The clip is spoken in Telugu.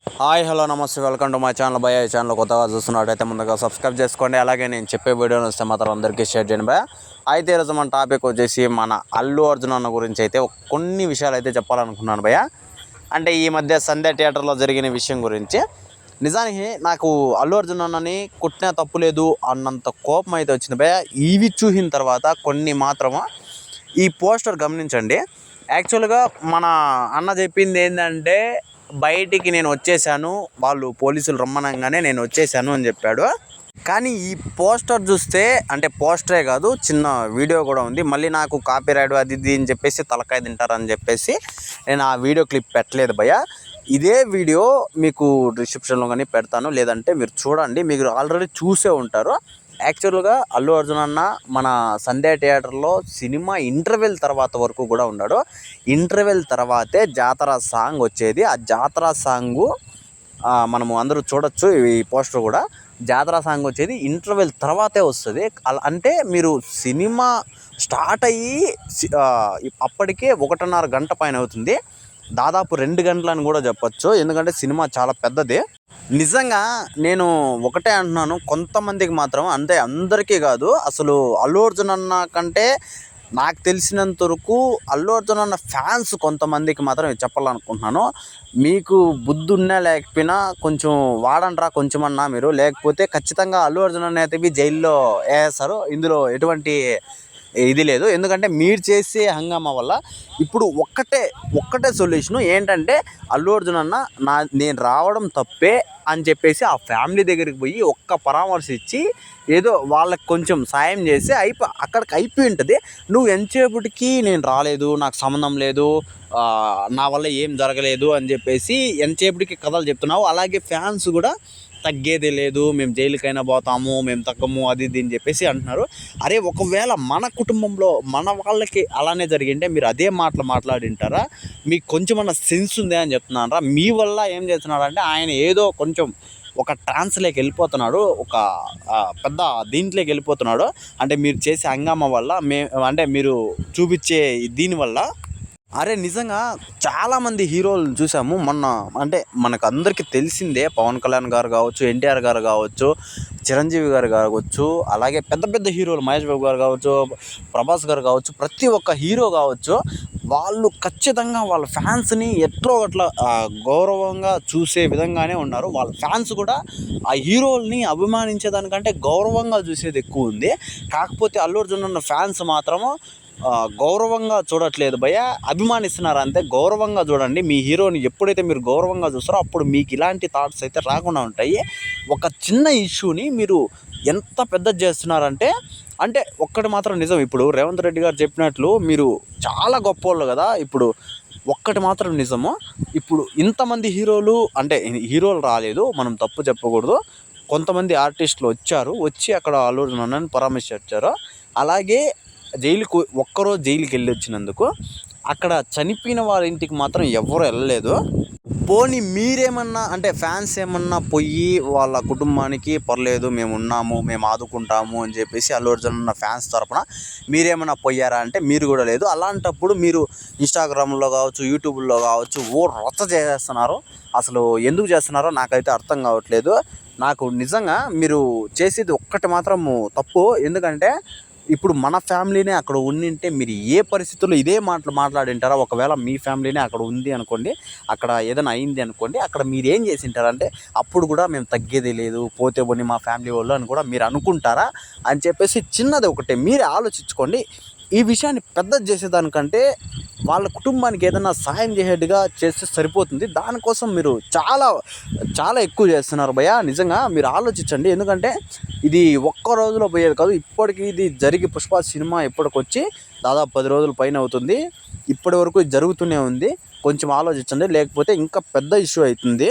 హాయ్ హలో నమస్తే వెల్కమ్ టు మై ఛానల్ భయ. ఈ ఛానల్ కొత్తగా చూస్తున్నట్టయితే ముందుగా సబ్స్క్రైబ్ చేసుకోండి. అలాగే నేను చెప్పే వీడియోని వస్తే మాత్రం అందరికీ షేర్ చేయండి భయ. అయితే ఈరోజు మన టాపిక్ వచ్చేసి మన అల్లు అర్జున్ అన్న గురించి అయితే కొన్ని విషయాలు అయితే చెప్పాలనుకున్నాను భయ. అంటే ఈ మధ్య సంధ్య థియేటర్లో జరిగిన విషయం గురించి. నిజానికి నాకు అల్లు అర్జున్ అన్నని కొట్టినా తప్పు లేదు అన్నంత కోపం అయితే వచ్చింది భయ. ఇవి చూసిన తర్వాత కొన్ని మాత్రము ఈ పోస్టర్ గమనించండి. యాక్చువల్గా మన అన్న చెప్పింది ఏంటంటే బయటికి నేను వచ్చేసాను, వాళ్ళు పోలీసులు రమ్మనంగానే నేను వచ్చేసాను అని చెప్పాడు. కానీ ఈ పోస్టర్ చూస్తే, అంటే పోస్టరే కాదు చిన్న వీడియో కూడా ఉంది. మళ్ళీ నాకు కాపీ రైట్ అది ఇది అని చెప్పేసి తలకాయ తింటారని చెప్పేసి నేను ఆ వీడియో క్లిప్ పెట్టలేదు భయ్య. ఇదే వీడియో మీకు డిస్క్రిప్షన్లో కానీ పెడతాను, లేదంటే మీరు చూడండి, మీరు ఆల్రెడీ చూసే ఉంటారు. యాక్చువల్గా అల్లు అర్జున్ అన్న మన సంధ్య థియేటర్లో సినిమా ఇంటర్వెల్ తర్వాత వరకు కూడా ఉన్నాడు. ఇంటర్వెల్ తర్వాతే జాతర సాంగ్ వచ్చేది. ఆ జాతర సాంగు మనము అందరూ చూడొచ్చు. ఈ పోస్టర్ కూడా జాతర సాంగ్ వచ్చేది ఇంటర్వెల్ తర్వాతే వస్తుంది. అంటే మీరు సినిమా స్టార్ట్ అయ్యి అప్పటికే 1.5 గంట పైన అవుతుంది. దాదాపు 2 గంటలని కూడా చెప్పచ్చు, ఎందుకంటే సినిమా చాలా పెద్దది. నిజంగా నేను ఒకటే అంటున్నాను, కొంతమందికి మాత్రం, అంటే అందరికీ కాదు, అసలు అల్లు అర్జున్ అన్న కంటే నాకు తెలిసినంత వరకు అల్లు అర్జున్ అన్న ఫ్యాన్స్ కొంతమందికి మాత్రం చెప్పాలనుకుంటున్నాను. మీకు బుద్ధి ఉన్నా లేకపోయినా కొంచెం వాడండిరా కొంచెమన్నా మీరు, లేకపోతే ఖచ్చితంగా అల్లు అర్జున్ అన్న అయితే జైల్లో వేస్తారు. ఇందులో ఎటువంటి ఇది లేదు. ఎందుకంటే మీరు చేసే హంగామా వల్ల ఇప్పుడు ఒక్కటే సొల్యూషను ఏంటంటే, అల్లు అర్జున్ అన్న నేను రావడం తప్పే అని చెప్పేసి ఆ ఫ్యామిలీ దగ్గరికి పోయి ఒక్క పరామర్శ ఇచ్చి ఏదో వాళ్ళకి కొంచెం సాయం చేసి అక్కడికి అయిపోయి ఉంటుంది. నువ్వు ఎంతసేపటికి నేను రాలేదు, నాకు సంబంధం లేదు, నా వల్ల ఏం జరగలేదు అని చెప్పేసి ఎంతసేపటికి కథలు చెప్తున్నావు. అలాగే ఫ్యాన్స్ కూడా తగ్గేదే లేదు, మేము జైలుకైనా పోతాము, మేము తగ్గము, అది ఇది అని చెప్పేసి అంటున్నారు. అరే, ఒకవేళ మన కుటుంబంలో మన వాళ్ళకి అలానే జరిగింటే మీరు అదే మాటలు మాట్లాడింటారా? మీకు కొంచెమన్నా సెన్స్ ఉందే అని చెప్తున్నారా? మీ వల్ల ఏం చేస్తున్నాడంటే ఆయన ఏదో కొంచెం ఒక ట్రాన్స్లోకి వెళ్ళిపోతున్నాడు, ఒక పెద్ద దీంట్లోకి వెళ్ళిపోతున్నాడు. అంటే మీరు చేసే హంగామా వల్ల, అంటే మీరు చూపించే దీనివల్ల. అరే, నిజంగా చాలామంది హీరోలను చూసాము మొన్న. అంటే మనకు అందరికీ తెలిసిందే, పవన్ కళ్యాణ్ గారు కావచ్చు, ఎన్టీఆర్ గారు కావచ్చు, చిరంజీవి గారు కావచ్చు, అలాగే పెద్ద పెద్ద హీరోలు మహేష్ బాబు గారు కావచ్చు, ప్రభాస్ గారు కావచ్చు, ప్రతి ఒక్క హీరో కావచ్చు, వాళ్ళు ఖచ్చితంగా వాళ్ళ ఫ్యాన్స్ని ఎట్లో అట్లా గౌరవంగా చూసే విధంగానే ఉన్నారు. వాళ్ళ ఫ్యాన్స్ కూడా ఆ హీరోల్ని అభిమానించేదానికంటే గౌరవంగా చూసేది ఎక్కువ ఉంది. కాకపోతే అల్లు అర్జున్ అన్న ఫ్యాన్స్ మాత్రము గౌరవంగా చూడట్లేదు భయ్య, అభిమానిస్తున్నారు అంతే. గౌరవంగా చూడండి. మీ హీరోని ఎప్పుడైతే మీరు గౌరవంగా చూస్తారో అప్పుడు మీకు ఇలాంటి థాట్స్ అయితే రాకుండా ఉంటాయి. ఒక చిన్న ఇష్యూని మీరు ఎంత పెద్దది చేస్తున్నారంటే, అంటే ఒక్కటి మాత్రం నిజం, ఇప్పుడు రేవంత్ రెడ్డి గారు చెప్పినట్లు మీరు చాలా గొప్పోళ్ళు కదా. ఇప్పుడు ఒక్కటి మాత్రం నిజము, ఇప్పుడు ఇంతమంది హీరోలు, అంటే హీరోలు రాలేదు, మనం తప్పు చెప్పకూడదు, కొంతమంది ఆర్టిస్టులు వచ్చి అక్కడ అల్లు అర్జున్ అన్నని పరామర్శించారు. అలాగే ఒక్కరోజు జైలుకి వెళ్ళి వచ్చినందుకు అక్కడ చనిపోయిన వాళ్ళ ఇంటికి మాత్రం ఎవరు వెళ్ళలేదు. పోనీ మీరేమన్నా, అంటే ఫ్యాన్స్ ఏమన్నా పోయి వాళ్ళ కుటుంబానికి పర్లేదు, మేము ఉన్నాము, మేము ఆదుకుంటాము అని చెప్పేసి అల్లు అర్జున్ అన్న ఫ్యాన్స్ తరపున మీరేమన్నా పోయారా అంటే మీరు కూడా లేదు. అలాంటప్పుడు మీరు ఇన్స్టాగ్రామ్లో కావచ్చు, యూట్యూబ్లో కావచ్చు రచ్చ చేసేస్తున్నారు. అసలు ఎందుకు చేస్తున్నారో నాకైతే అర్థం కావట్లేదు. నాకు నిజంగా మీరు చేసేది ఒక్కటి మాత్రము తప్పు. ఎందుకంటే ఇప్పుడు మన ఫ్యామిలీనే అక్కడ ఉండింటే మీరు ఏ పరిస్థితుల్లో ఇదే మాటలు మాట్లాడింటారా? ఒకవేళ మీ ఫ్యామిలీనే అక్కడ ఉంది అనుకోండి, అక్కడ ఏదైనా అయింది అనుకోండి, అక్కడ మీరు ఏం చేసి ఉంటారంటే అప్పుడు కూడా మేము తగ్గేది లేదు, పోతే పోనీ మా ఫ్యామిలీ వాళ్ళు అని కూడా మీరు అనుకుంటారా అని చెప్పేసి చిన్నది ఒకటే మీరే ఆలోచించుకోండి. ఈ విషయాన్ని పెద్దది చేసేదానికంటే వాళ్ళ కుటుంబానికి ఏదైనా సాయం చేసేట్టుగా చేస్తే సరిపోతుంది. దానికోసం మీరు చాలా చాలా ఎక్కువ చేస్తున్నారు భయ్య. నిజంగా మీరు ఆలోచించండి. ఎందుకంటే ఇది ఒక్క రోజులో పోయేది కాదు. ఇప్పటికీ ఇది జరిగి పుష్ప సినిమా ఇప్పటికొచ్చి దాదాపు 10 రోజుల పైన అవుతుంది. ఇప్పటి వరకు జరుగుతూనే ఉంది. కొంచెం ఆలోచించండి, లేకపోతే ఇంకా పెద్ద ఇష్యూ అవుతుంది.